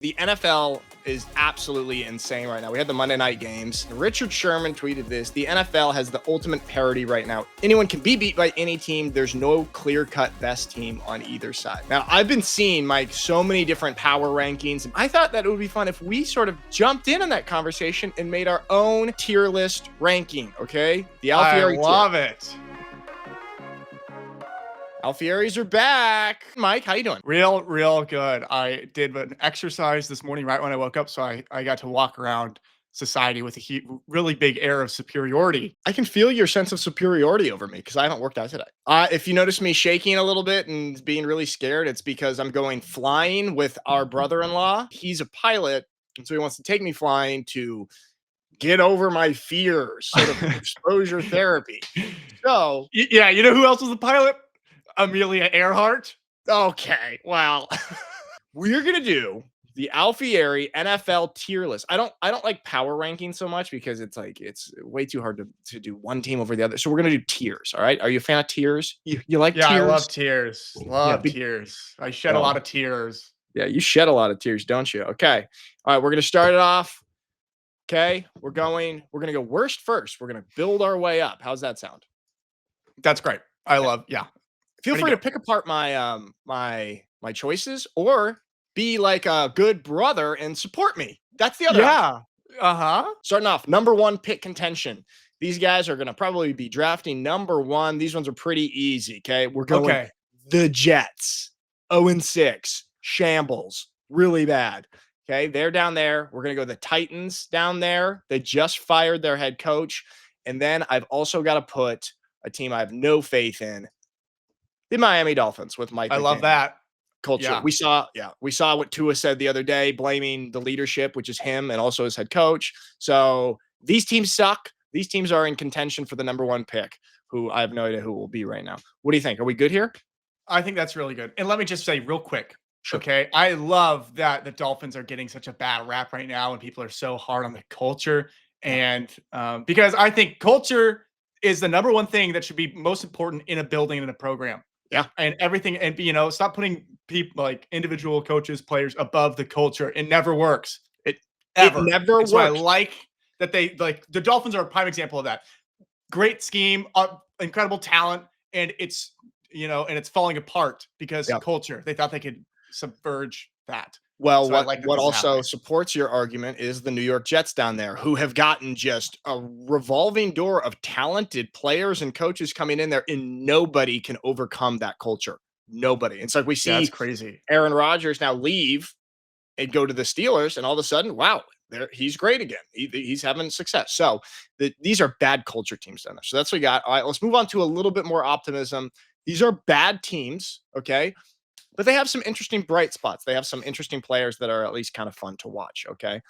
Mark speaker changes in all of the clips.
Speaker 1: The NFL is absolutely insane right now. We had the Monday night games. Richard Sherman tweeted this. The NFL has the ultimate parity right now. Anyone can be beat by any team. There's no clear-cut best team on either side. Now, I've been seeing, Mike, so many different power rankings. And I thought that it would be fun if we sort of jumped in on that conversation and made our own tier list ranking, okay? The Alfieri tier.
Speaker 2: I love it.
Speaker 1: Alfieris are back. Mike, how you doing?
Speaker 2: Real good. I did an exercise this morning right when I woke up, so I got to walk around society with a really big air of superiority.
Speaker 1: I can feel your sense of superiority over me because I haven't worked out today. If you notice me shaking a little bit and being really scared, it's because I'm going flying with our brother-in-law. He's a pilot, and so he wants to take me flying to get over my fears, sort of exposure therapy. So,
Speaker 2: yeah, you know who else was the pilot? Amelia Earhart.
Speaker 1: Okay, well, we're gonna do the Alfieri NFL tier list. I don't like power ranking so much because it's way too hard to do one team over the other. So we're gonna do tiers. All right. Are you a fan of tiers? You like
Speaker 2: Yeah,
Speaker 1: tiers?
Speaker 2: I love tiers. Love tears. I shed a lot of tears.
Speaker 1: Yeah, you shed a lot of tears, don't you? Okay. All right, we're gonna start it off. Okay, we're gonna go worst first. We're gonna build our way up. How's that sound?
Speaker 2: That's great. Yeah.
Speaker 1: Feel free to pick apart my my choices or be like a good brother and support me. That's the other option. Starting off, number one pick contention. These guys are going to probably be drafting number one. These ones are pretty easy, okay? We're going the Jets. 0-6. Shambles. Really bad. Okay, they're down there. We're going to go the Titans down there. They just fired their head coach. And then I've also got to put a team I have no faith in. The Miami Dolphins with Mike.
Speaker 2: I love that
Speaker 1: culture. Yeah. We saw what Tua said the other day, blaming the leadership, which is him and also his head coach. So these teams suck. These teams are in contention for the number one pick, who I have no idea who will be right now. What do you think? Are we good here?
Speaker 2: I think that's really good. And let me just say real quick. Sure. Okay. I love that the Dolphins are getting such a bad rap right now and people are so hard on the culture. And because I think culture is the number one thing that should be most important in a building and in a program.
Speaker 1: Yeah.
Speaker 2: And everything. And, stop putting people like individual coaches, players above the culture. It never works. It never works. So I like that the Dolphins are a prime example of that. Great scheme, incredible talent. And it's, and it's falling apart because of culture. They thought they could subverge that.
Speaker 1: Well, so what also supports your argument is the New York Jets down there, who have gotten just a revolving door of talented players and coaches coming in there, and nobody can overcome that culture. Nobody. It's like we see
Speaker 2: that's crazy.
Speaker 1: Aaron Rodgers now leave and go to the Steelers, and all of a sudden, wow, he's great again. He's having success. So these are bad culture teams down there. So that's what we got. All right, let's move on to a little bit more optimism. These are bad teams, okay? But they have some interesting bright spots. They have some interesting players that are at least kind of fun to watch, okay?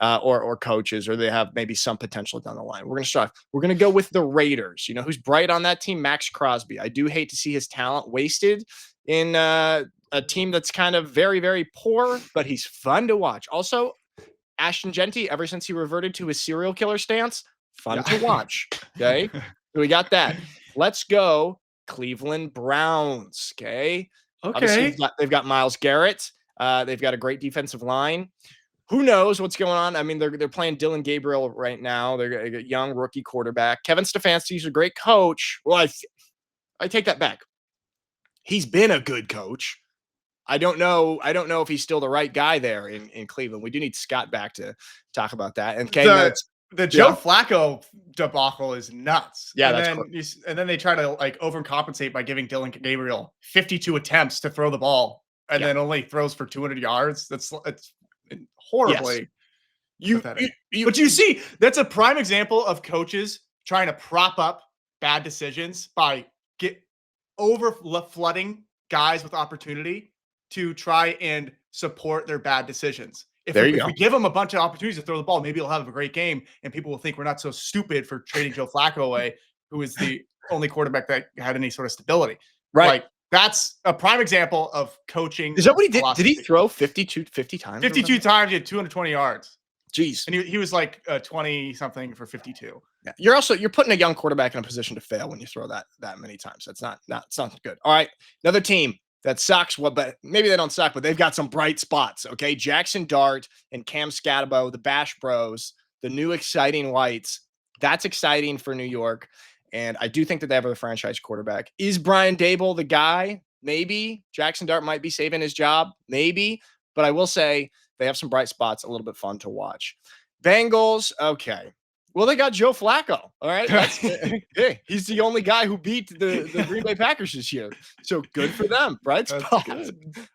Speaker 1: Or coaches, or they have maybe some potential down the line. We're going to start. We're going to go with the Raiders. You know who's bright on that team? Max Crosby. I do hate to see his talent wasted in a team that's kind of very, very poor, but he's fun to watch. Also, Ashton Genty, ever since he reverted to his serial killer stance, fun to watch, okay? So we got that. Let's go Cleveland Browns, okay?
Speaker 2: Okay.
Speaker 1: They've got Myles Garrett. They've got a great defensive line. Who knows what's going on? I mean, they're playing Dylan Gabriel right now. They're a young rookie quarterback. Kevin Stefanski's a great coach. Well, I take that back. He's been a good coach. I don't know if he's still the right guy there in Cleveland. We do need Scott back to talk about that. And
Speaker 2: the Joe Flacco debacle is nuts.
Speaker 1: Yeah,
Speaker 2: and then they try to overcompensate by giving Dylan Gabriel 52 attempts to throw the ball, and then only throws for 200 yards. It's horribly pathetic. But you see, that's a prime example of coaches trying to prop up bad decisions by flooding guys with opportunity to try and support their bad decisions. If we give him a bunch of opportunities to throw the ball, maybe he'll have a great game, and people will think we're not so stupid for trading Joe Flacco away, who is the only quarterback that had any sort of stability.
Speaker 1: Right.
Speaker 2: Like, that's a prime example of coaching.
Speaker 1: Is that what he did? Did he throw 50 times?
Speaker 2: 52 times, he had 220 yards.
Speaker 1: Jeez.
Speaker 2: And he was like 20 something for 52.
Speaker 1: Yeah. You're putting a young quarterback in a position to fail when you throw that many times. That's not good. All right. Another team, that sucks. But maybe they don't suck, but they've got some bright spots. Okay. Jackson Dart and Cam Scatabo, the Bash Bros, the new exciting whites. That's exciting for New York. And I do think that they have a franchise quarterback. Is Brian Dable the guy? Maybe. Jackson Dart might be saving his job. Maybe. But I will say they have some bright spots, a little bit fun to watch. Bengals. Okay. Well, they got Joe Flacco. All right. Hey, he's the only guy who beat the Green Bay Packers this year. So good for them. Bright spots.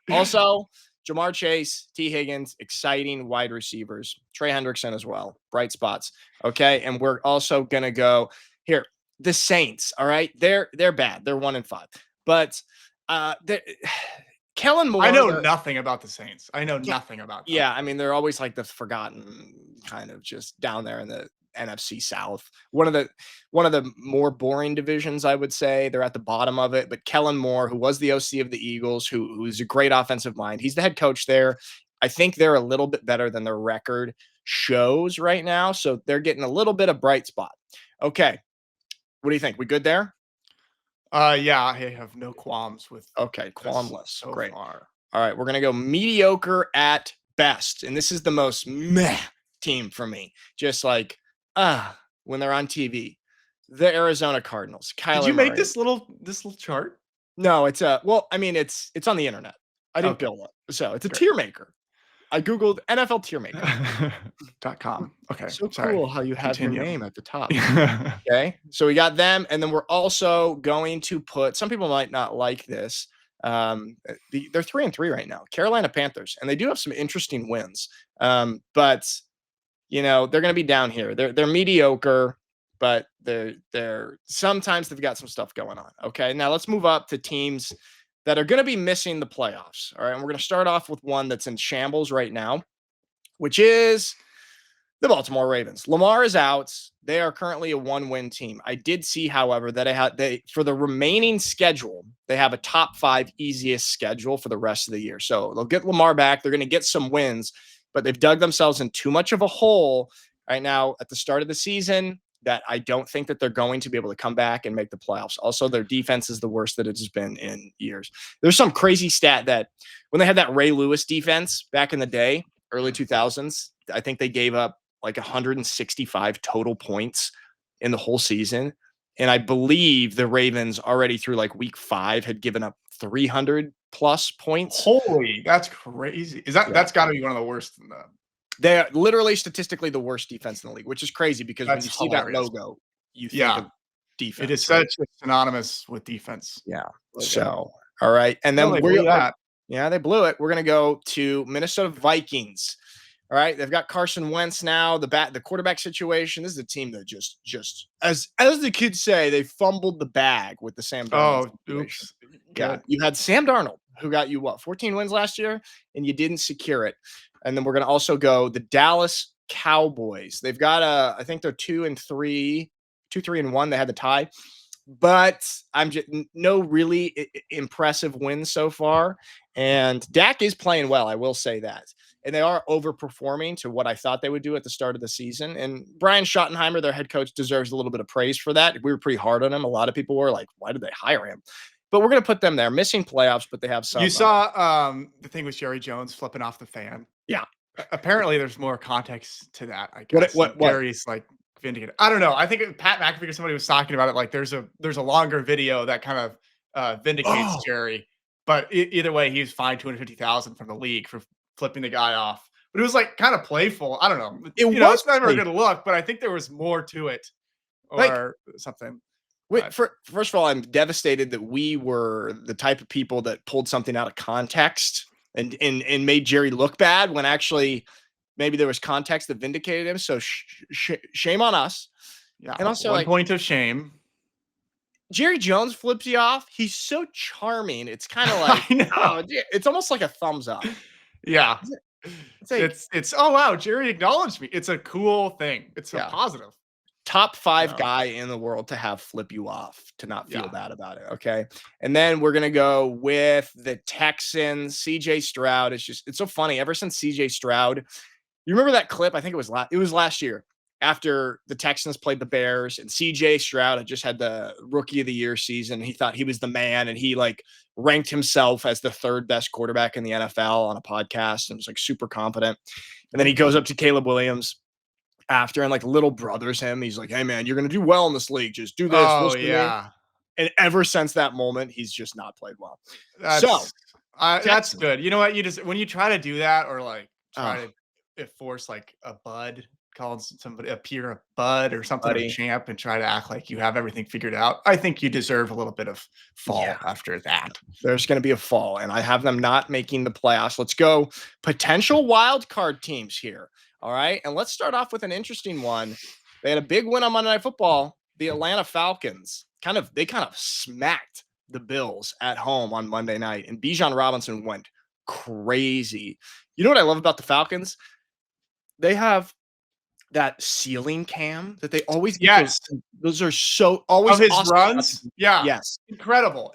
Speaker 1: Also, Jamar Chase, T. Higgins, exciting wide receivers. Trey Hendrickson as well. Bright spots. Okay. And we're also going to go here. The Saints. All right. They're bad. They're 1-5. But Kellen Moore.
Speaker 2: I know nothing about the Saints. I know nothing about them.
Speaker 1: Yeah. I mean, they're always like the forgotten kind of just down there in the NFC South. One of the more boring divisions, I would say. They're at the bottom of it. But Kellen Moore, who was the OC of the Eagles, who's a great offensive mind, he's the head coach there. I think they're a little bit better than their record shows right now. So they're getting a little bit of bright spot. Okay. What do you think? We good there?
Speaker 2: Yeah, I have no qualms with.
Speaker 1: Okay, qualmless. So great. Far. All right, we're gonna go mediocre at best, and this is the most meh team for me. Just like when they're on TV, the Arizona Cardinals.
Speaker 2: Kyler Did you make Murray. this little chart?
Speaker 1: No, it's it's on the internet. I didn't build it, so it's a tier maker. I googled NFL tier maker.com.
Speaker 2: Okay.
Speaker 1: So cool how you have your name at the top. Okay. So we got them. And then we're also going to put, some people might not like this. They're 3-3 right now, Carolina Panthers, and they do have some interesting wins. But they're going to be down here. They're mediocre, but they're sometimes they've got some stuff going on. Okay. Now let's move up to teams that are going to be missing the playoffs. All right. And we're going to start off with one that's in shambles right now, which is the Baltimore Ravens. Lamar is out. They are currently a 1-win team. I did see, however, that for the remaining schedule, they have a top 5 easiest schedule for the rest of the year. So they'll get Lamar back. They're going to get some wins, but they've dug themselves in too much of a hole right now at the start of the season that I don't think that they're going to be able to come back and make the playoffs. Also, their defense is the worst that it has been in years. There's some crazy stat that when they had that Ray Lewis defense back in the day, early 2000s, I think they gave up like 165 total points in the whole season. And I believe the Ravens already through like week 5 had given up 300 plus points.
Speaker 2: Holy, that's crazy. That's got to be one of the worst in the.
Speaker 1: They're literally statistically the worst defense in the league, which is crazy because when you see that logo, you think of defense.
Speaker 2: It is such synonymous with defense.
Speaker 1: Yeah. So, all right. And then
Speaker 2: they blew that.
Speaker 1: Yeah, they blew it. We're going to go to Minnesota Vikings. All right. They've got Carson Wentz now, the quarterback situation. This is a team that just as the kids say, they fumbled the bag with the Sam Darnold.
Speaker 2: Oops.
Speaker 1: Yeah. You had Sam Darnold, who got you 14 wins last year, and you didn't secure it. And then we're going to also go the Dallas Cowboys. They've got I think they're 2-3, 2-3-1. They had the tie, but I'm just no really impressive wins so far. And Dak is playing well. I will say that. And they are overperforming to what I thought they would do at the start of the season. And Brian Schottenheimer, their head coach, deserves a little bit of praise for that. We were pretty hard on him. A lot of people were like, why did they hire him? But we're going to put them there. Missing playoffs, but they have some.
Speaker 2: You saw the thing with Jerry Jones flipping off the fan.
Speaker 1: Yeah.
Speaker 2: Apparently, there's more context to that. I guess
Speaker 1: what
Speaker 2: Jerry's like vindicated. I don't know. I think Pat McAfee or somebody was talking about it. Like there's a longer video that kind of vindicates Jerry. But either way, he was fined $250,000 from the league for flipping the guy off. But it was like kind of playful. I don't know. It's never a good look. But I think there was more to it, or something.
Speaker 1: Wait, first of all, I'm devastated that we were the type of people that pulled something out of context and made Jerry look bad when actually maybe there was context that vindicated him. So shame on us.
Speaker 2: Yeah. And also one point of shame.
Speaker 1: Jerry Jones flips you off. He's so charming. It's kind of like, it's almost like a thumbs up.
Speaker 2: Yeah. It's oh, wow. Jerry acknowledged me. It's a cool thing. It's a positive.
Speaker 1: Top 5 guy in the world to have flip you off, to not feel bad about it. Okay. And then we're going to go with the Texans. CJ Stroud. It's so funny. Ever since CJ Stroud, you remember that clip? I think it was last year after the Texans played the Bears and CJ Stroud had just had the rookie of the year season. He thought he was the man and he like ranked himself as the third best quarterback in the NFL on a podcast and was like super confident. And then he goes up to Caleb Williams after and like little brothers him. He's like, hey man, you're going to do well in this league. Just do this.
Speaker 2: Oh yeah.
Speaker 1: And ever since that moment, he's just not played well.
Speaker 2: That's good. You know what? You just, when you try to do that or like try to force like a bud, calling somebody a peer a bud or something, a champ, and try to act like you have everything figured out, I think you deserve a little bit of fall after that.
Speaker 1: There's going to be a fall, and I have them not making the playoffs. Let's go potential wild card teams here. All right. And let's start off with an interesting one. They had a big win on Monday Night Football. The Atlanta Falcons kind of smacked the Bills at home on Monday night, and Bijan Robinson went crazy. You know what I love about the Falcons? They have that ceiling cam that they always
Speaker 2: get.
Speaker 1: Those are so always
Speaker 2: of his
Speaker 1: awesome
Speaker 2: runs. Yeah.
Speaker 1: Yes.
Speaker 2: Incredible.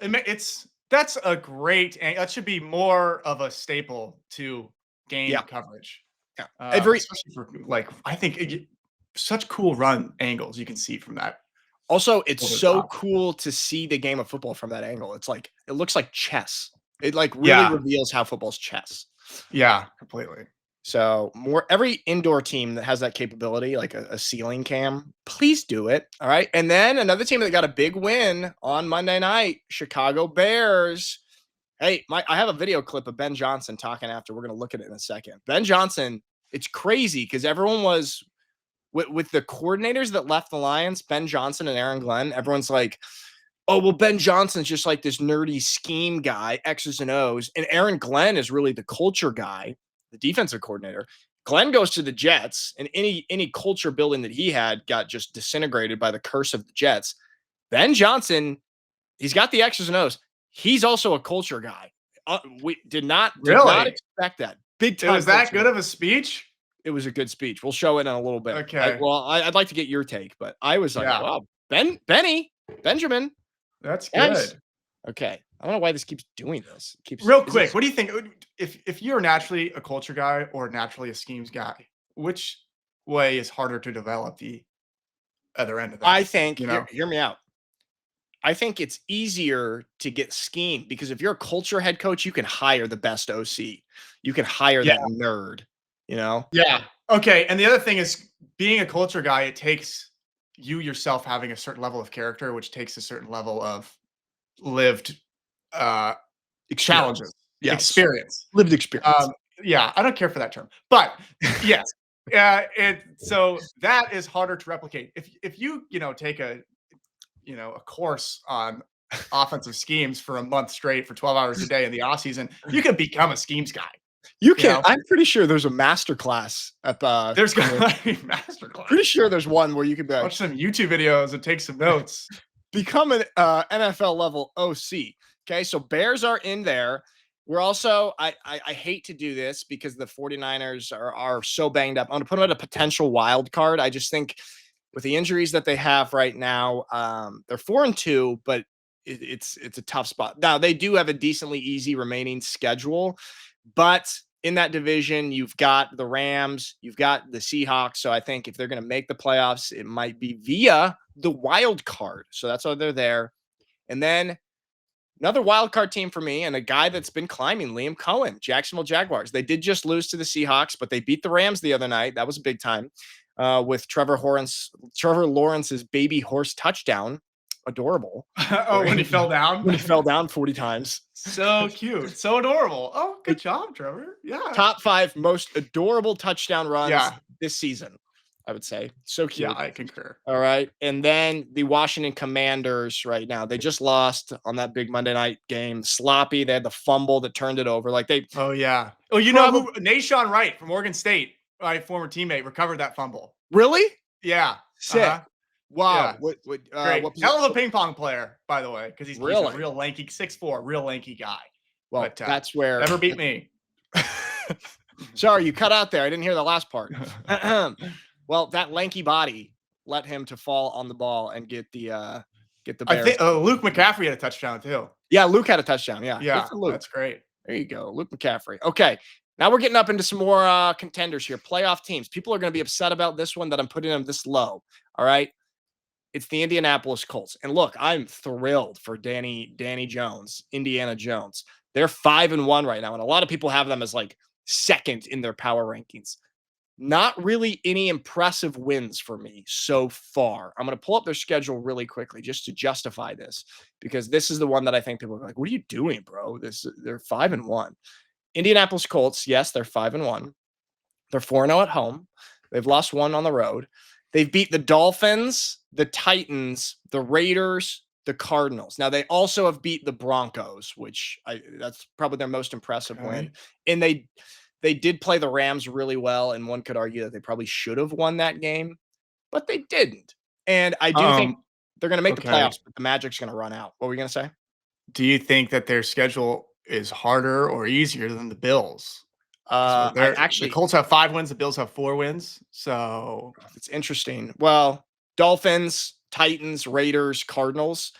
Speaker 2: That's a great, that should be more of a staple to game coverage.
Speaker 1: Yeah.
Speaker 2: Especially for like, I think such cool run angles you can see from that.
Speaker 1: Also, it's so cool to see the game of football from that angle. It's like, it looks like chess. It like really reveals how football's chess.
Speaker 2: Yeah, completely.
Speaker 1: So every indoor team that has that capability, like a ceiling cam, please do it. All right. And then another team that got a big win on Monday night, Chicago Bears. Hey, I have a video clip of Ben Johnson talking after. We're going to look at it in a second. Ben Johnson, it's crazy because everyone was with the coordinators that left the Lions, Ben Johnson and Aaron Glenn. Everyone's like, oh, well, Ben Johnson's just like this nerdy scheme guy, X's and O's. And Aaron Glenn is really the culture guy, the defensive coordinator. Glenn goes to the Jets, and any culture building that he had got just disintegrated by the curse of the Jets. Ben Johnson, he's got the X's and O's. He's also a culture guy. We did not expect that. Big time.
Speaker 2: It was that good of a speech?
Speaker 1: It was a good speech. We'll show it in a little bit.
Speaker 2: Okay.
Speaker 1: I'd like to get your take, but I was like, wow, Benjamin.
Speaker 2: That's good.
Speaker 1: Nice. Okay. I don't know why this keeps doing this.
Speaker 2: Real quick, what do you think? If you're naturally a culture guy or naturally a schemes guy, which way is harder to develop the other end of that?
Speaker 1: I think, hear me out. I think it's easier to get scheme because if you're a culture head coach, you can hire the best OC. You can hire that nerd,
Speaker 2: Yeah. Okay. And the other thing is being a culture guy, it takes you yourself having a certain level of character, which takes a certain level of lived challenges, experience,
Speaker 1: lived experience.
Speaker 2: I don't care for that term, but yes. So that is harder to replicate. If you take a course on offensive schemes for a month straight for 12 hours a day in the off season, you can become a schemes guy.
Speaker 1: You can. I'm pretty sure there's a master class at the.
Speaker 2: There's going to be a master class.
Speaker 1: Pretty sure there's one where you can
Speaker 2: watch some YouTube videos and take some notes.
Speaker 1: Become an NFL level OC. Okay, so Bears are in there. We're also, I hate to do this because the 49ers are so banged up. I'm going to put them at a potential wild card. I just think with the injuries that they have right now, they're 4-2, but it's a tough spot. Now, they do have a decently easy remaining schedule, but in that division, you've got the Rams, you've got the Seahawks. So I think if they're going to make the playoffs, it might be via the wild card. So that's why they're there. And then another wild card team for me and a guy that's been climbing, Liam Cohen, Jacksonville Jaguars. They did just lose to the Seahawks, but they beat the Rams the other night. That was a big time with Trevor Lawrence's baby horse touchdown. Adorable.
Speaker 2: When he fell down?
Speaker 1: When he fell down 40 times.
Speaker 2: So cute. So adorable. Oh, good job, Trevor. Yeah.
Speaker 1: Top 5 most adorable touchdown runs this season, I would say. So cute.
Speaker 2: Yeah, I concur.
Speaker 1: All right. And then the Washington Commanders right now. They just lost on that big Monday night game. Sloppy. They had the fumble that turned it over.
Speaker 2: Oh, yeah. Oh, you know who? Nashawn Wright from Oregon State, my former teammate, recovered that fumble.
Speaker 1: Really?
Speaker 2: Yeah.
Speaker 1: Sick. Wow.
Speaker 2: Yeah. Great. Hell of a ping pong player, by the way, because he's a real lanky, 6'4", real lanky guy.
Speaker 1: Well, but, that's where
Speaker 2: never beat me.
Speaker 1: Sorry, you cut out there. I didn't hear the last part. Well, that lanky body let him to fall on the ball and get the Bears.
Speaker 2: I think Luke McCaffrey had a touchdown too.
Speaker 1: Yeah, Luke had a touchdown. Yeah,
Speaker 2: Luke. That's great.
Speaker 1: There you go, Luke McCaffrey. Okay, Now we're getting up into some more contenders here. Playoff teams. People are going to be upset about this one that I'm putting them this low. All right. It's the Indianapolis Colts. And look, I'm thrilled for Danny Jones, Indiana Jones. They're 5-1 right now. And a lot of people have them as like second in their power rankings. Not really any impressive wins for me so far. I'm going to pull up their schedule really quickly just to justify this, because this is the one that I think people are like, what are you doing, bro? They're 5-1. Indianapolis Colts, yes, they're 5-1. They're 4-0 at home. They've lost one on the road. They've beat the Dolphins, the Titans, the Raiders, the Cardinals. Now they also have beat the Broncos, which that's probably their most impressive win. And they did play the Rams really well, and one could argue that they probably should have won that game, but they didn't. And I do think they're going to make the playoffs, but the magic's going to run out. What were you going to say?
Speaker 2: Do you think that their schedule is harder or easier than the Bills? The Colts have 5 wins, the Bills have 4 wins. So
Speaker 1: it's interesting. Well, Dolphins, Titans, Raiders, Cardinals,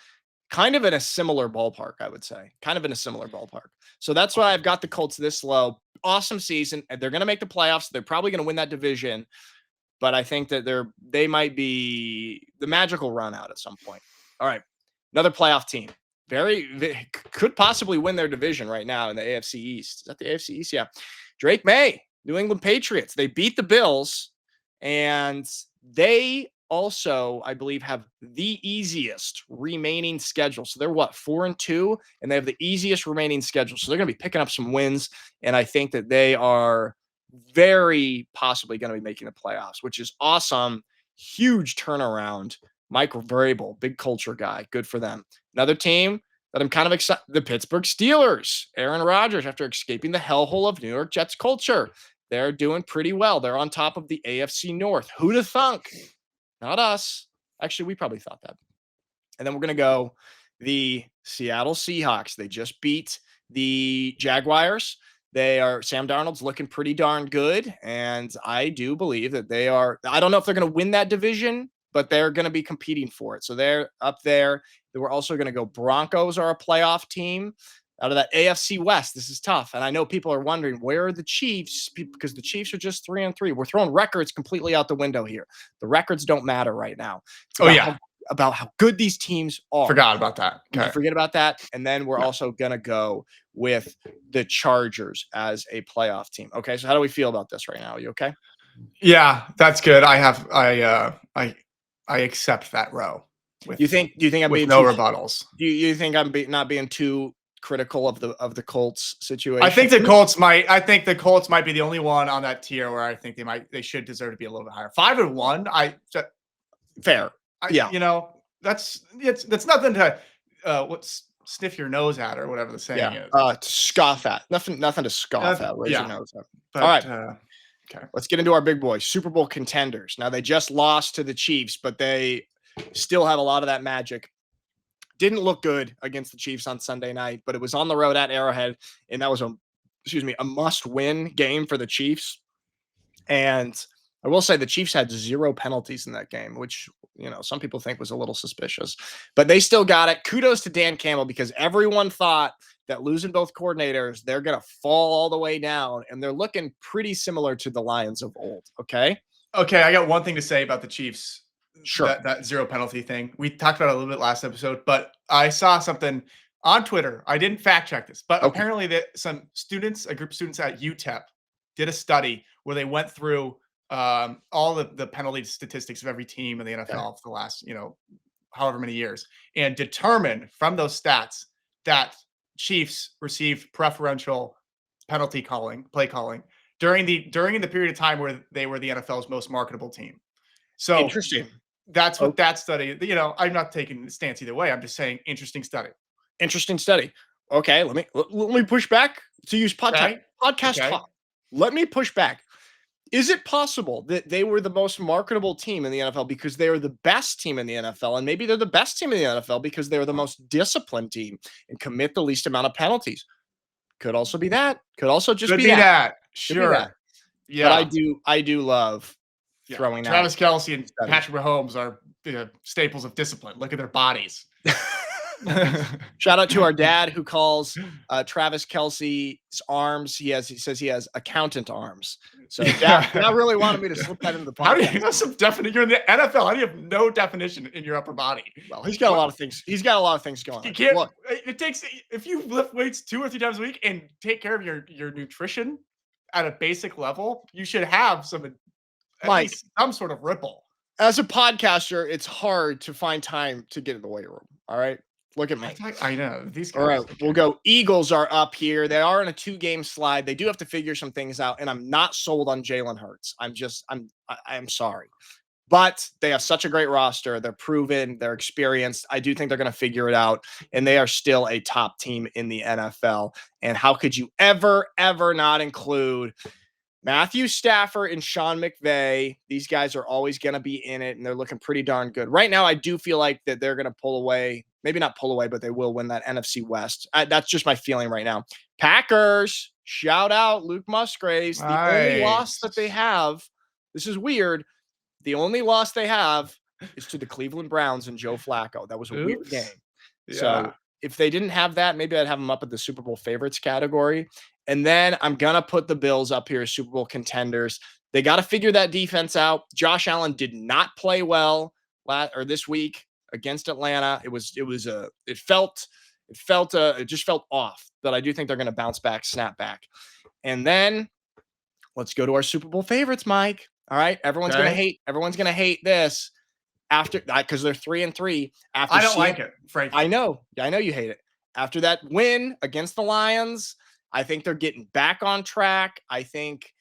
Speaker 1: kind of in a similar ballpark, I would say. Kind of in a similar ballpark. So that's why I've got the Colts this low. Awesome season. And they're going to make the playoffs. They're probably going to win that division. But I think that they might be the magical run out at some point. All right. Another playoff team. They could possibly win their division right now in the AFC East. Is that the AFC East? Yeah. Drake May, New England Patriots. They beat the Bills, and they also, I believe, have the easiest remaining schedule. So they're 4-2, and they have the easiest remaining schedule. So they're going to be picking up some wins, and I think that they are very possibly going to be making the playoffs, which is awesome. Huge turnaround. Mike Vrabel, big culture guy. Good for them. Another team that I'm kind of excited, the Pittsburgh Steelers. Aaron Rodgers, after escaping the hellhole of New York Jets culture, they're doing pretty well. They're on top of the AFC North. Who'd have thunk? Not us. Actually, we probably thought that. And then we're going to go the Seattle Seahawks. They just beat the Jaguars. Sam Darnold's looking pretty darn good. And I do believe that I don't know if they're going to win that division, but they're going to be competing for it. So they're up there. We're also going to go Broncos are a playoff team out of that AFC West. This is tough. And I know people are wondering, where are the Chiefs? Because the Chiefs are just 3-3. We're throwing records completely out the window here. The records don't matter right now. About how good these teams are.
Speaker 2: Forgot about that.
Speaker 1: Okay. Forget about that. And then we're also going to go with the Chargers as a playoff team. Okay. So how do we feel about this right now? Are you okay?
Speaker 2: Yeah, that's good. I accept that row.
Speaker 1: Do you think I'm being
Speaker 2: no rebuttals?
Speaker 1: Do you think I'm not being too critical of the Colts situation?
Speaker 2: I think the Colts might be the only one on that tier where I think they should deserve to be a little bit higher. 5-1,
Speaker 1: fair.
Speaker 2: That's nothing to sniff your nose at or whatever the saying is.
Speaker 1: To scoff at. Nothing to scoff at. Raise your nose up.
Speaker 2: But,
Speaker 1: all right. Okay. Let's get into our big boys, Super Bowl contenders. Now they just lost to the Chiefs, but they still have a lot of that magic. Didn't look good against the Chiefs on Sunday night, but it was on the road at Arrowhead, and that was a must-win game for the Chiefs. And I will say the Chiefs had 0 penalties in that game, which, some people think was a little suspicious, but they still got it. Kudos to Dan Campbell, because everyone thought that losing both coordinators, they're going to fall all the way down, and they're looking pretty similar to the Lions of old. Okay.
Speaker 2: I got one thing to say about the Chiefs.
Speaker 1: Sure.
Speaker 2: That 0 penalty thing. We talked about it a little bit last episode, but I saw something on Twitter. I didn't fact check this, but apparently that a group of students at UTEP did a study where they went through all the penalty statistics of every team in the NFL for the last, however many years, and determined from those stats that Chiefs received preferential penalty play calling during the period of time where they were the NFL's most marketable team. So
Speaker 1: interesting.
Speaker 2: That's what that study, I'm not taking a stance either way. I'm just saying interesting study.
Speaker 1: Okay. Let me push back, to use podcast talk. Let me push back. Is it possible that they were the most marketable team in the NFL because they are the best team in the NFL? And maybe they're the best team in the NFL because they're the most disciplined team and commit the least amount of penalties. Could also be that. Could also just be that.
Speaker 2: Sure. That.
Speaker 1: Yeah. But I do love throwing
Speaker 2: Travis Kelce and Patrick Mahomes are staples of discipline. Look at their bodies.
Speaker 1: Shout out to our dad who calls Travis Kelce's arms. He says he has accountant arms. So dad really wanted me to slip that into the podcast.
Speaker 2: How do you have some definition? You're in the NFL. How do you have no definition in your upper body?
Speaker 1: Well, he's got a lot of things. He's got a lot of things going on.
Speaker 2: You can't. Look, it takes, if you lift weights 2 or 3 times a week and take care of your nutrition at a basic level, you should have some sort of ripple.
Speaker 1: As a podcaster, it's hard to find time to get in the weight room. All right. Look at me.
Speaker 2: I know. These guys.
Speaker 1: All right. We'll go. Eagles are up here. They are in a 2-game slide. They do have to figure some things out. And I'm not sold on Jalen Hurts. I'm sorry. But they have such a great roster. They're proven. They're experienced. I do think they're going to figure it out. And they are still a top team in the NFL. And how could you ever not include Matthew Stafford and Sean McVay? These guys are always going to be in it, and they're looking pretty darn good. Right now, I do feel like that they're going to pull away. Maybe not pull away, but they will win that NFC West. That's just my feeling right now. Packers, shout out Luke Musgraves. The only loss that they have, this is weird, the only loss they have is to the Cleveland Browns and Joe Flacco. That was a weird game. Yeah. So if they didn't have that, maybe I'd have them up at the Super Bowl favorites category. And then I'm going to put the Bills up here as Super Bowl contenders. They got to figure that defense out. Josh Allen did not play well this week against Atlanta. It just felt off, but I do think they're going to bounce back, snap back. And then let's go to our Super Bowl favorites, Mike. All right. Everyone's going to hate this after that, because they're 3-3.
Speaker 2: I don't like it, frankly.
Speaker 1: I know you hate it. After that win against the Lions, I think they're getting back on track. I think,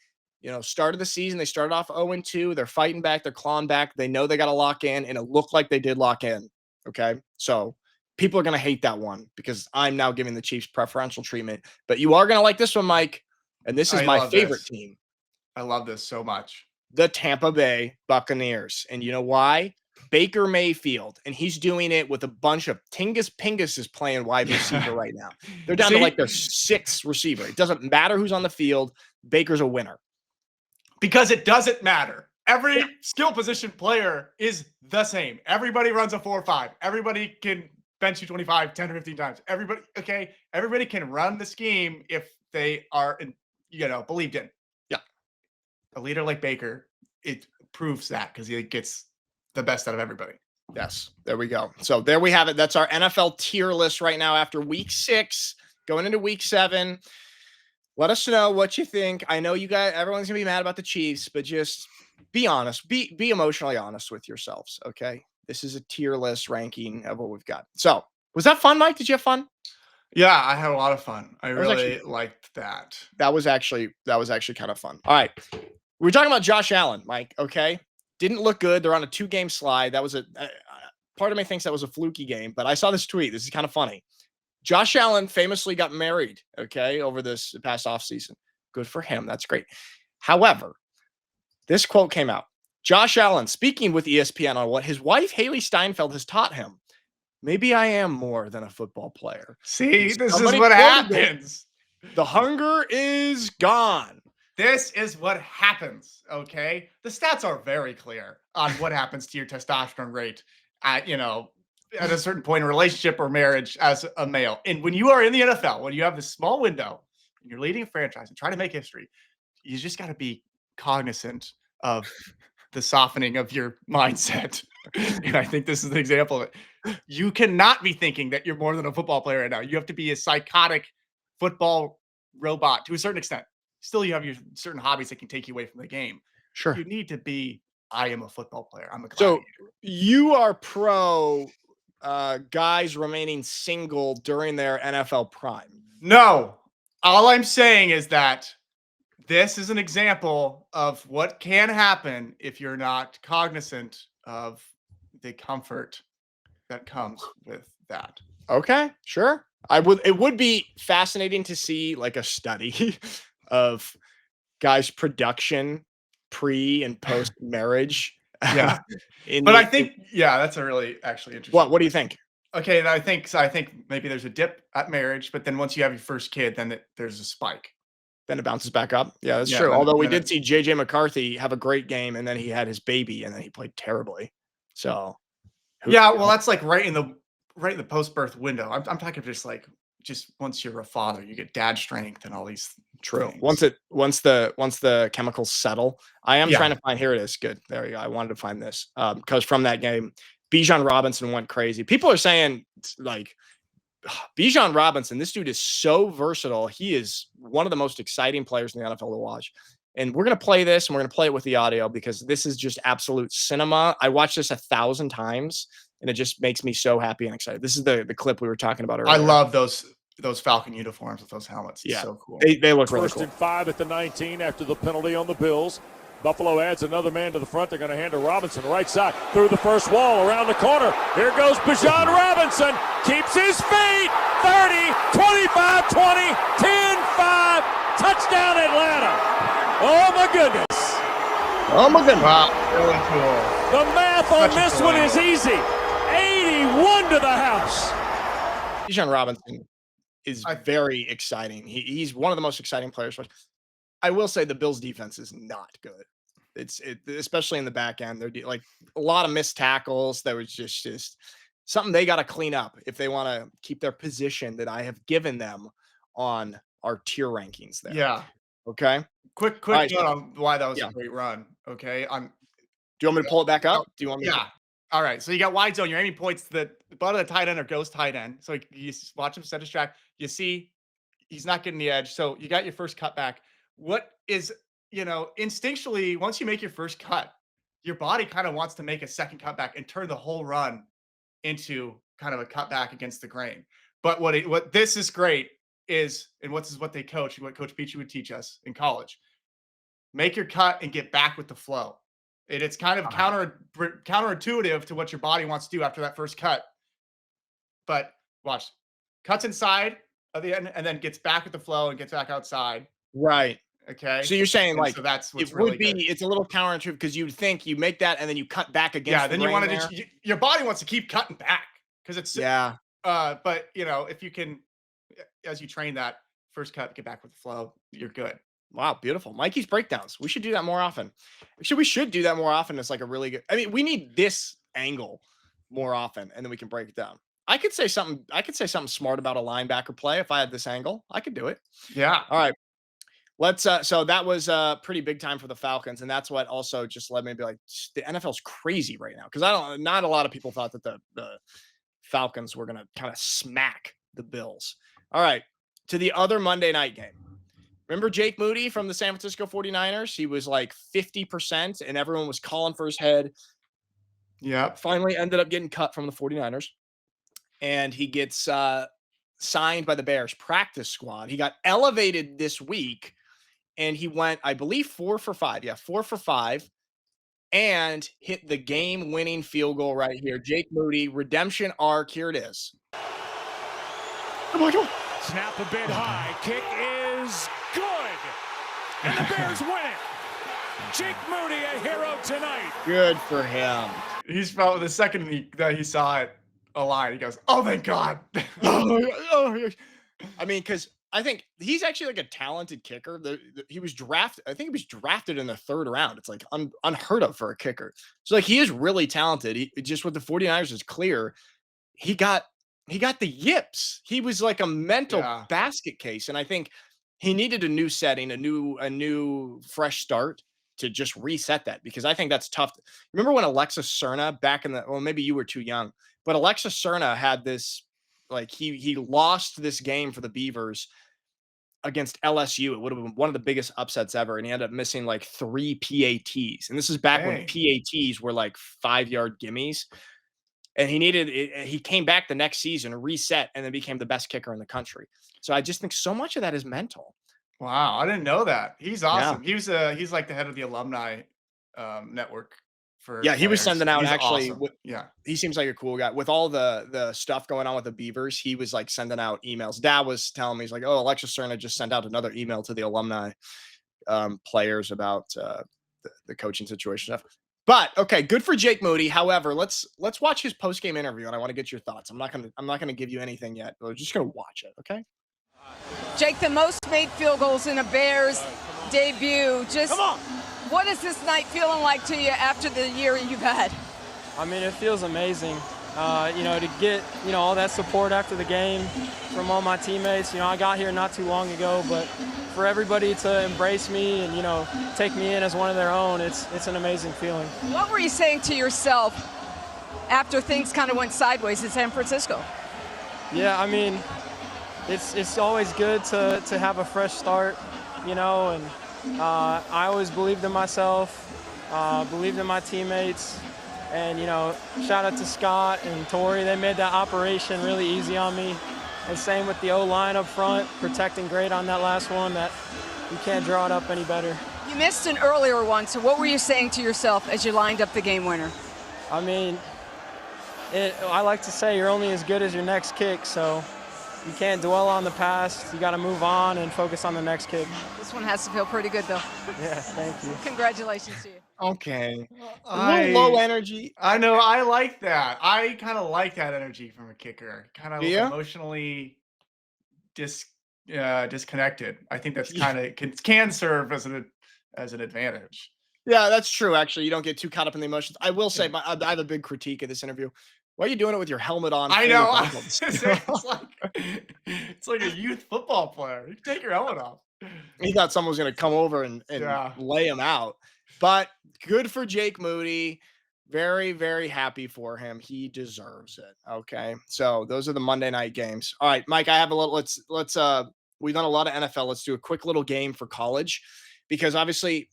Speaker 1: start of the season, they started off 0-2. They're fighting back. They're clawing back. They know they got to lock in, and it looked like they did lock in. Okay. So people are going to hate that one because I'm now giving the Chiefs preferential treatment, but you are going to like this one, Mike. And this is my favorite team.
Speaker 2: I love this so much.
Speaker 1: The Tampa Bay Buccaneers. And you know why? Baker Mayfield, and he's doing it with a bunch of Pingus is playing wide receiver right now. They're down to like their 6th receiver. It doesn't matter who's on the field. Baker's a winner.
Speaker 2: Because it doesn't matter. Every skill position player is the same. Everybody runs a 4-5. Everybody can bench you 25, 10 or 15 times. Everybody can run the scheme if they are, believed in.
Speaker 1: Yeah.
Speaker 2: A leader like Baker, it proves that because he gets the best out of everybody.
Speaker 1: Yes, there we go. So there we have it. That's our NFL tier list right now after week 6, going into week 7. Let us know what you think. I know everyone's going to be mad about the Chiefs, but just be honest. Be emotionally honest with yourselves, okay? This is a tier list ranking of what we've got. So was that fun, Mike? Did you have fun?
Speaker 2: Yeah, I had a lot of fun. I really liked that.
Speaker 1: That was actually kind of fun. All right. We're talking about Josh Allen, Mike, okay? Didn't look good. They're on a 2-game slide. That was part of me thinks that was a fluky game, but I saw this tweet. This is kind of funny. Josh Allen famously got married, okay, over this past offseason. Good for him. That's great. However, this quote came out. Josh Allen speaking with ESPN on what his wife, Haley Steinfeld, has taught him. Maybe I am more than a football player.
Speaker 2: See, this is what happens.
Speaker 1: The hunger is gone.
Speaker 2: This is what happens, okay? The stats are very clear on what happens to your testosterone rate at a certain point in a relationship or marriage as a male. And when you are in the NFL, when you have this small window, and you're leading a franchise and trying to make history, you just got to be cognizant of the softening of your mindset. And I think this is an example of it. You cannot be thinking that you're more than a football player right now. You have to be a psychotic football robot to a certain extent. Still, you have your certain hobbies that can take you away from the game.
Speaker 1: Sure.
Speaker 2: You need to be, I am a football player. I'm a
Speaker 1: gladiator. So you are pro guys remaining single during their NFL prime.
Speaker 2: No. All I'm saying is that this is an example of what can happen if you're not cognizant of the comfort that comes with that.
Speaker 1: Okay, sure. It would be fascinating to see like a study of guys' production pre and post marriage.
Speaker 2: Yeah. I think that's a really actually interesting.
Speaker 1: What do you think?
Speaker 2: Okay, I think maybe there's a dip at marriage, but then once you have your first kid, then there's a spike.
Speaker 1: Then it bounces back up. Yeah, that's true. Although we did see JJ McCarthy have a great game, and then he had his baby, and then he played terribly. So
Speaker 2: well, that's like right in the right in the post-birth window. I'm talking just once you're a father, you get dad strength and all these
Speaker 1: True.
Speaker 2: things.
Speaker 1: Once the chemicals settle, I am trying
Speaker 2: Yeah.
Speaker 1: to find. Here it is. Good. There you go. I wanted to find this because from that game, Bijan Robinson went crazy. People are saying like Bijan Robinson. This dude is so versatile. He is one of the most exciting players in the NFL to watch. And we're gonna play this, and we're gonna play it with the audio because this is just absolute cinema. I watched this 1,000 times, and it just makes me so happy and excited. This is the clip we were talking about earlier.
Speaker 2: I love those Falcon uniforms with those helmets. It's so cool.
Speaker 1: They look really
Speaker 3: First
Speaker 1: cool.
Speaker 3: and 5 at the 19 after the penalty on the Bills. Buffalo adds another man to the front. They're going to hand to Robinson, right side, through the first wall, around the corner. Here goes Bijan Robinson. Keeps his feet. 30, 25, 20, 10, 5. Touchdown Atlanta. Oh, my goodness.
Speaker 1: Oh, my goodness.
Speaker 2: Wow, really cool.
Speaker 3: The math on this one is easy. 81 to the house.
Speaker 1: Bijan Robinson is very exciting. He's one of the most exciting players. I will say the Bills' defense is not good. Especially in the back end. They're like a lot of missed tackles. That was just something they got to clean up if they want to keep their position that I have given them on our tier rankings there.
Speaker 2: Yeah.
Speaker 1: Okay.
Speaker 2: Quick note on why that was a great run. Okay.
Speaker 1: Do you want me to pull it back up? Do you want me to?
Speaker 2: All right. So you got wide zone. You're aiming points to the butt of the tight end or ghost tight end. So you watch him set his track. You see he's not getting the edge. So you got your first cut back. What is, instinctually, once you make your first cut, your body kind of wants to make a second cutback and turn the whole run into kind of a cutback against the grain. But what this is great is, and what Coach Peachy would teach us in college, make your cut and get back with the flow. It's kind of counterintuitive to what your body wants to do after that first cut. But watch, cuts inside of the end and then gets back with the flow and gets back outside.
Speaker 1: Right.
Speaker 2: Okay.
Speaker 1: So you're saying
Speaker 2: so that's what's
Speaker 1: it's a little counterintuitive because you'd think you make that and then you cut back against.
Speaker 2: Yeah. Then you want to your body wants to keep cutting back because it's but if you can, as you train that first cut, get back with the flow, you're good.
Speaker 1: Wow, beautiful. Mikey's breakdowns. We should do that more often. Actually, we should do that more often. It's like a really good. I mean, we need this angle more often, and then we can break it down. I could say something smart about a linebacker play if I had this angle. I could do it.
Speaker 2: Yeah.
Speaker 1: All right. Let's so that was pretty big time for the Falcons, and that's what also just led me to be like, the NFL's crazy right now because not a lot of people thought that the Falcons were gonna kind of smack the Bills. All right, to the other Monday night game. Remember Jake Moody from the San Francisco 49ers? He was like 50% and everyone was calling for his head.
Speaker 2: Yeah.
Speaker 1: Finally ended up getting cut from the 49ers. And he gets signed by the Bears practice squad. He got elevated this week and he went, I believe, 4 for 5. Yeah, 4 for 5 and hit the game-winning field goal right here. Jake Moody, redemption arc. Here it is. Come on.
Speaker 3: Snap a bit high. Kick is good. And the Bears win it. Jake Moody, a hero tonight.
Speaker 1: Good for him.
Speaker 2: He's felt the second that he saw it align, he goes, "Oh, thank God."
Speaker 1: I mean, because I think he's actually like a talented kicker. He was drafted. I think he was drafted in the 3rd round. It's like unheard of for a kicker. So like he is really talented. He just with the 49ers is clear. He got the yips. He was like a mental basket case. And I think he needed a new setting, a new fresh start to just reset that, because I think that's tough. Remember when Alexis Serna back in maybe you were too young, but Alexis Serna had this, like he lost this game for the Beavers against LSU. It would have been one of the biggest upsets ever. And he ended up missing like 3 PATs. And this is back when PATs were like 5-yard gimmies. And he came back the next season, reset, and then became the best kicker in the country. So I just think so much of that is mental.
Speaker 2: Wow, I didn't know that. He's awesome. Yeah. He's like the head of the alumni network for.
Speaker 1: Yeah, he was sending out actually.
Speaker 2: Awesome.
Speaker 1: He seems like a cool guy. With all the stuff going on with the Beavers, he was like sending out emails. Dad was telling me, he's like, "Oh, Alexis Serna just sent out another email to the alumni players about the coaching situation stuff." But okay, good for Jake Moody. However, let's watch his post-game interview, and I want to get your thoughts. I'm not gonna give you anything yet. We're just gonna watch it, okay?
Speaker 4: Jake, the most made field goals in a Bears debut. Just what is this night feeling like to you after the year you've had?
Speaker 5: I mean, it feels amazing. to get, all that support after the game from all my teammates. I got here not too long ago, but for everybody to embrace me and, take me in as one of their own, it's an amazing feeling.
Speaker 4: What were you saying to yourself after things kind of went sideways in San Francisco?
Speaker 5: Yeah, I mean, it's always good to have a fresh start, and I always believed in myself, believed in my teammates. And, shout out to Scott and Torrey. They made that operation really easy on me. And same with the O-line up front, protecting great on that last one. That you can't draw it up any better.
Speaker 4: You missed an earlier one, so what were you saying to yourself as you lined up the game winner?
Speaker 5: I mean, I like to say you're only as good as your next kick, so you can't dwell on the past. You got to move on and focus on the next kick.
Speaker 4: This one has to feel pretty good, though.
Speaker 5: Yeah, thank you.
Speaker 4: Congratulations to you.
Speaker 1: Okay. A little low energy.
Speaker 2: I know. I like that. I kind of like that energy from a kicker. Kind of emotionally disconnected. I think that's kind of can serve as an advantage.
Speaker 1: Yeah, that's true. Actually, you don't get too caught up in the emotions. I will say, I have a big critique of this interview. Why are you doing it with your helmet on?
Speaker 2: I know. It's like a youth football player. You take your helmet off.
Speaker 1: He thought someone was going to come over and lay him out. But good for Jake Moody. Very, very happy for him. He deserves it. Okay. So those are the Monday night games. All right, Mike, I have a little, we've done a lot of NFL. Let's do a quick little game for college, because obviously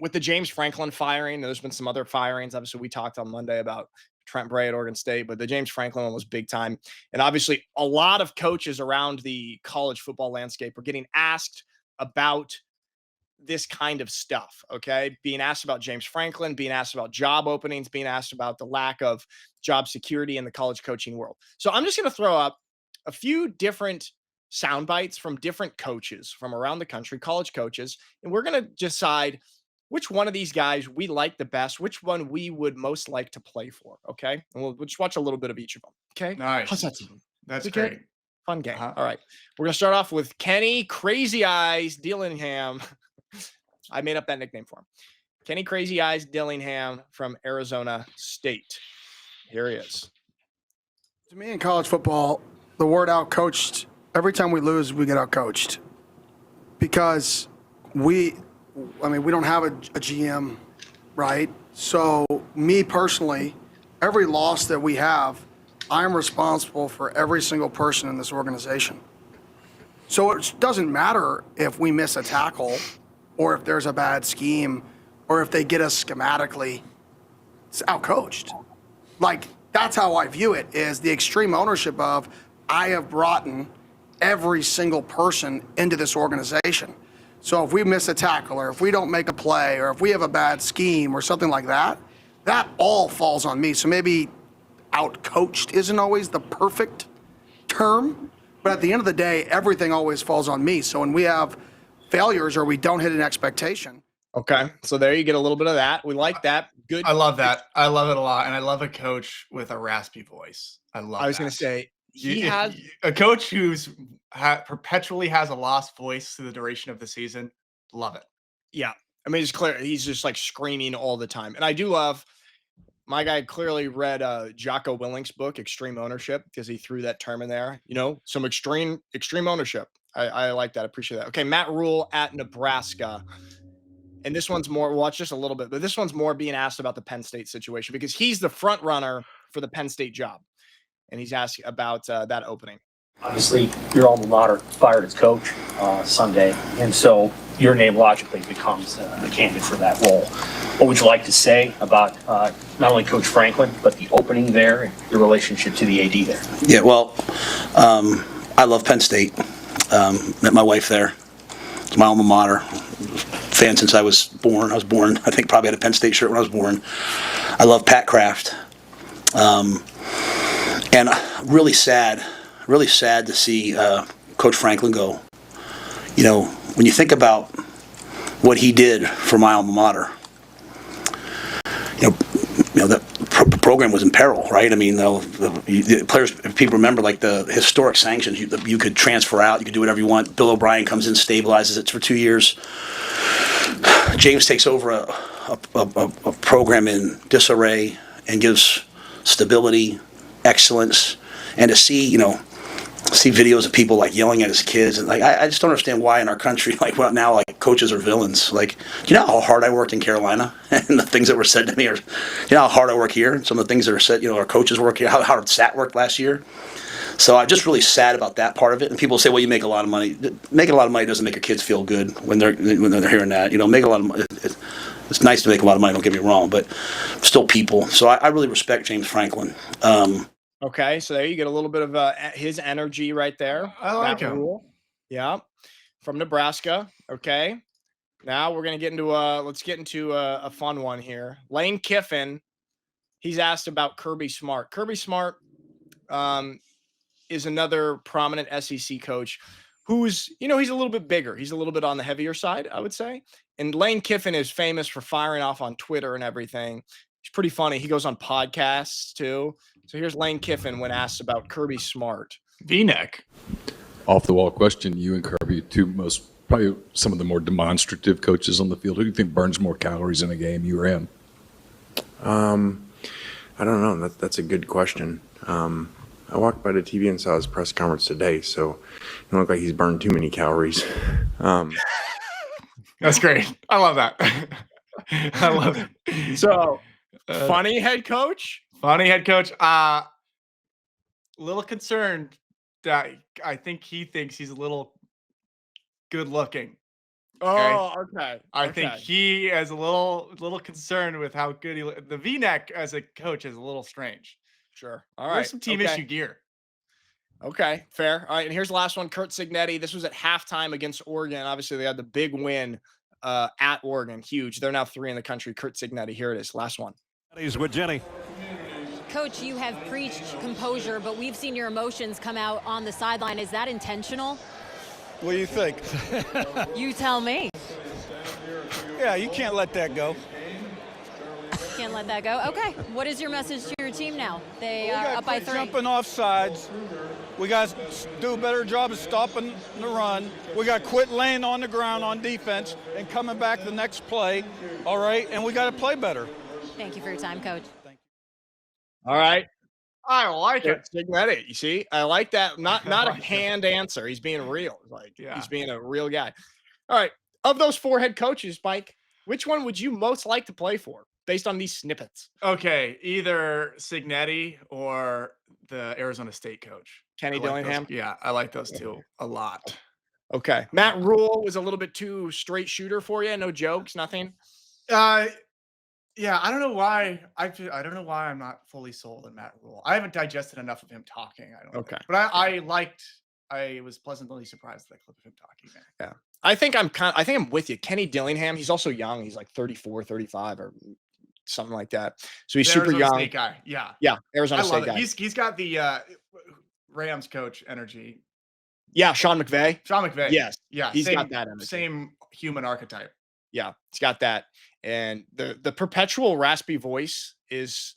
Speaker 1: with the James Franklin firing, there's been some other firings. Obviously we talked on Monday about Trent Bray at Oregon State, but the James Franklin one was big time. And obviously a lot of coaches around the college football landscape are getting asked about this kind of stuff. Okay. Being asked about James Franklin, being asked about job openings, being asked about the lack of job security in the college coaching world. So I'm just going to throw up a few different sound bites from different coaches from around the country, college coaches, and we're going to decide which one of these guys we like the best, which one we would most like to play for. Okay. And we'll just watch a little bit of each of them. Okay.
Speaker 2: Nice.
Speaker 1: How's that?
Speaker 2: That's great.
Speaker 1: Good? Fun game. All right. We're going to start off with Kenny Crazy Eyes Dillingham. I made up that nickname for him. Kenny Crazy Eyes Dillingham from Arizona State. Here he is.
Speaker 6: To me in college football, the word out-coached, every time we lose, we get out-coached. Because we don't have a GM, right? So me personally, every loss that we have, I'm responsible for every single person in this organization. So it doesn't matter if we miss a tackle or if there's a bad scheme or if they get us schematically. It's out-coached. Like, that's how I view it, is the extreme ownership of I have brought in every single person into this organization. So if we miss a tackle or if we don't make a play or if we have a bad scheme or something like that, that all falls on me. So maybe out-coached isn't always the perfect term, but at the end of the day, everything always falls on me. So when we have failures or we don't hit an expectation.
Speaker 1: Okay. So there you get a little bit of that. We like that. Good.
Speaker 2: I love that. I love it a lot. And I love a coach with a raspy voice. I was
Speaker 1: going to say, he has
Speaker 2: a coach who's perpetually has a lost voice through the duration of the season. Love it.
Speaker 1: Yeah. I mean, it's clear. He's just like screaming all the time. And I do love, my guy clearly read Jocko Willink's book, Extreme Ownership, because he threw that term in there, some extreme ownership. I like that. I appreciate that. Okay. Matt Rule at Nebraska. And this one's more, watch just a little bit, but this one's more being asked about the Penn State situation because he's the front runner for the Penn State job. And he's asked about that opening.
Speaker 7: Obviously, your alma mater fired its coach Sunday, and so your name logically becomes a candidate for that role. What would you like to say about not only Coach Franklin, but the opening there and your relationship to the AD there?
Speaker 8: Yeah, well, I love Penn State. Met my wife there. It's my alma mater. Fan since I was born. I was born, I think, probably had a Penn State shirt when I was born. I love Pat Kraft. And really sad to see Coach Franklin go. When you think about what he did for my alma mater, the program was in peril, right? I mean, the players, if people remember, like the historic sanctions, you could transfer out, you could do whatever you want. Bill O'Brien comes in, stabilizes it for 2 years. James takes over a program in disarray and gives stability, excellence, and to see videos of people like yelling at his kids, and like I just don't understand why in our country now coaches are villains. Like, you know how hard I worked in Carolina and the things that were said to me, or how hard I work here, and some of the things that are said, our coaches work here, how hard Sat worked last year. So I'm just really sad about that part of it. And people say, well, you make a lot of money. Making a lot of money doesn't make your kids feel good when they're hearing that. Make a lot of money. It's nice to make a lot of money, don't get me wrong, but still people. So I really respect James Franklin.
Speaker 1: Okay, so there you get a little bit of his energy right there.
Speaker 2: I like him.
Speaker 1: Yeah, from Nebraska. Okay, now we're gonna get into let's get into a fun one here. Lane Kiffin, he's asked about Kirby Smart. Kirby Smart is another prominent SEC coach who's, he's a little bit bigger. He's a little bit on the heavier side, I would say. And Lane Kiffin is famous for firing off on Twitter and everything. He's pretty funny. He goes on podcasts too. So here's Lane Kiffin when asked about Kirby Smart.
Speaker 2: V-neck.
Speaker 9: Off the wall question. You and Kirby, probably some of the more demonstrative coaches on the field. Who do you think burns more calories in a game, you or him?
Speaker 10: I don't know. That's a good question. I walked by the TV and saw his press conference today, so it don't look like he's burned too many calories.
Speaker 2: That's great. I love that. I love it.
Speaker 1: So, funny head coach?
Speaker 2: Funny head coach. A little concerned that I think he thinks he's a little good looking.
Speaker 1: Oh, okay.
Speaker 2: I think he is a little concerned with how good the V-neck as a coach is a little strange.
Speaker 1: Sure. All right.
Speaker 2: There's some team issue gear.
Speaker 1: Okay, fair. All right, and here's the last one. Curt Cignetti. This was at halftime against Oregon. Obviously, they had the big win at Oregon. Huge. They're now 3 in the country. Curt Cignetti. Here it is. Last one.
Speaker 3: He's with Jenny.
Speaker 11: Coach, you have preached composure, but we've seen your emotions come out on the sideline. Is that intentional?
Speaker 12: What do you think?
Speaker 11: You tell me.
Speaker 12: Yeah, you can't let that go.
Speaker 11: Can't let that go. Okay. What is your message to your team now? They are up by 3.
Speaker 12: Jumping off sides. We got to do a better job of stopping the run. We got to quit laying on the ground on defense and coming back the next play. All right, and we got to play better.
Speaker 11: Thank you for your time, Coach.
Speaker 1: All right.
Speaker 2: I like it.
Speaker 1: Cignetti. You see, I like that. Not a canned answer. He's being real. He's being a real guy. All right. Of those 4 head coaches, Mike, which one would you most like to play for based on these snippets?
Speaker 2: Okay, either Cignetti or the Arizona State coach.
Speaker 1: Kenny Dillingham?
Speaker 2: Yeah, I like those two a lot.
Speaker 1: Okay. Matt Rule was a little bit too straight shooter for you. No jokes, nothing.
Speaker 2: Yeah, I don't know why. I don't know why I'm not fully sold on Matt Rule. I haven't digested enough of him talking. I don't.
Speaker 1: Okay.
Speaker 2: But I was pleasantly surprised at the clip of him talking there.
Speaker 1: Yeah. I think I'm with you. Kenny Dillingham, he's also young. He's like 34, 35 or something like that. So he's super young.
Speaker 2: State guy. Yeah.
Speaker 1: Yeah. Arizona State guy.
Speaker 2: He's got the Rams coach energy.
Speaker 1: Yeah. Sean McVay.
Speaker 2: Yes. Yeah.
Speaker 1: He's got that energy.
Speaker 2: Same human archetype.
Speaker 1: Yeah. He's got that. And the perpetual raspy voice is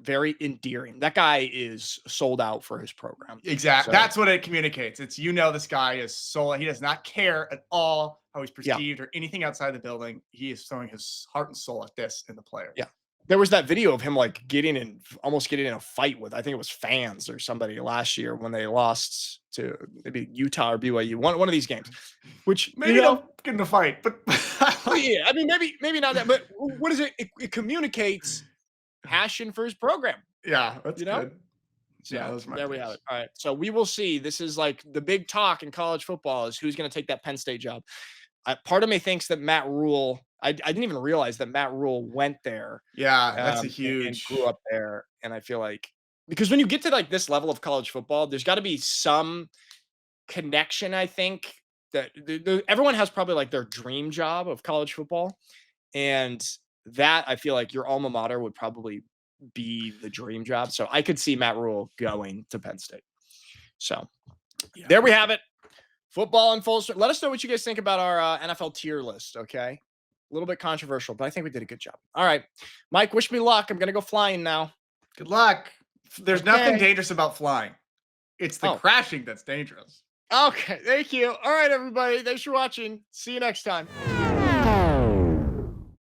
Speaker 1: very endearing. That guy is sold out for his program.
Speaker 2: Exactly.
Speaker 1: So,
Speaker 2: that's what it communicates. It's, this guy is sold. He does not care at all how he's perceived or anything outside the building. He is throwing his heart and soul at this in the player.
Speaker 1: Yeah. There was that video of him like almost getting in a fight with, I think it was fans or somebody last year when they lost to maybe Utah or BYU, one of these games, which
Speaker 2: maybe don't get in a fight, but
Speaker 1: yeah, I mean, maybe not that, but what is it? It communicates passion for his program.
Speaker 2: Yeah, that's good.
Speaker 1: So yeah, there we have it. All right. So we will see. This is like the big talk in college football is who's going to take that Penn State job. Part of me thinks that Matt Rule, I didn't even realize that Matt Rule went there.
Speaker 2: Yeah, that's a
Speaker 1: huge and grew up there. And I feel like because when you get to like this level of college football, there's got to be some connection. I think that everyone has probably like their dream job of college football, and that I feel like your alma mater would probably be the dream job. So I could see Matt Rule going to Penn State. So there we have it. Football in full swing. Let us know what you guys think about our NFL tier list, okay? A little bit controversial, but I think we did a good job. All right. Mike, wish me luck. I'm going to go flying now.
Speaker 2: Good luck. There's nothing dangerous about flying. It's the crashing that's dangerous.
Speaker 1: Okay. Thank you. All right, everybody. Thanks for watching. See you next time.